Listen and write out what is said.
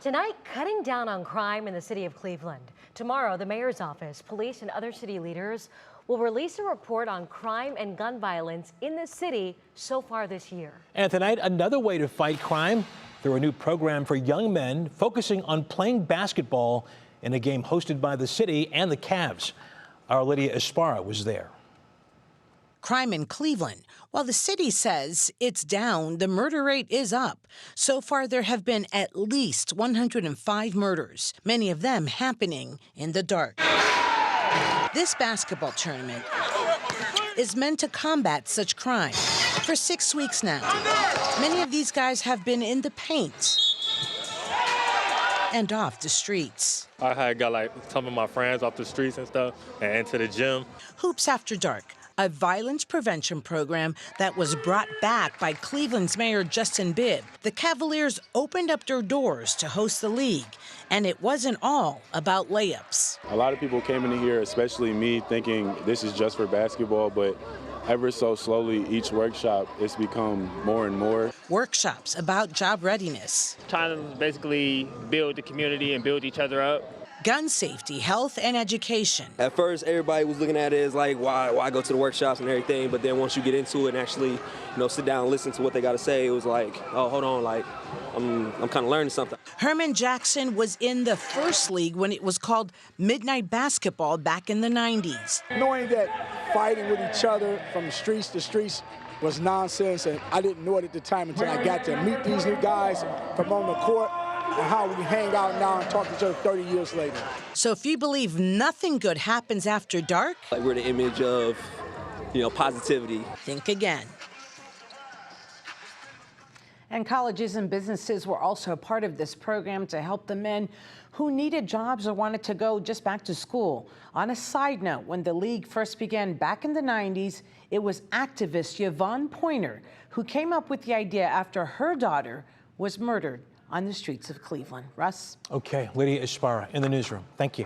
Tonight, cutting down on crime in the city of Cleveland. Tomorrow, the mayor's office, police, and other city leaders will release a report on crime and gun violence in the city so far this year. And tonight, another way to fight crime through a new program for young men focusing on playing basketball in a game hosted by the city and the Cavs. Our Lydia Esparra was there. Crime in Cleveland. While the city says it's down, the murder rate is up. So far, there have been at least 105 murders, many of them happening in the dark. This basketball tournament is meant to combat such crime. For 6 weeks now, many of these guys have been in the paint and off the streets. I had got like some of my friends off the streets and stuff and into the gym. Hoops After Dark, a violence prevention program that was brought back by Cleveland's Mayor Justin Bibb. The Cavaliers opened up their doors to host the league, and it wasn't all about layups. A lot of people came in here, especially me, thinking this is just for basketball, but ever so slowly, each workshop, it's become more and more. Workshops about job readiness. Trying to basically build the community and build each other up. Gun safety, health, and education. At first, everybody was looking at it as like, why go to the workshops and everything? But then once you get into it and actually, sit down and listen to what they got to say, it was like, oh, hold on, like, I'm kind of learning something. Herman Jackson was in the first league when it was called Midnight Basketball back in the 90s. Knowing that fighting with each other from the streets to streets was nonsense, and I didn't know it at the time until I got to meet these new guys from on the court, and how we hang out now and talk to each other 30 years later. So if you believe nothing good happens after dark, like we're the image of, positivity. Think again. And colleges and businesses were also a part of this program to help the men who needed jobs or wanted to go just back to school. On a side note, when the league first began back in the 90s, it was activist Yvonne Pointer who came up with the idea after her daughter was murdered on the streets of Cleveland. Russ? Okay, Lydia Esparra in the newsroom. Thank you.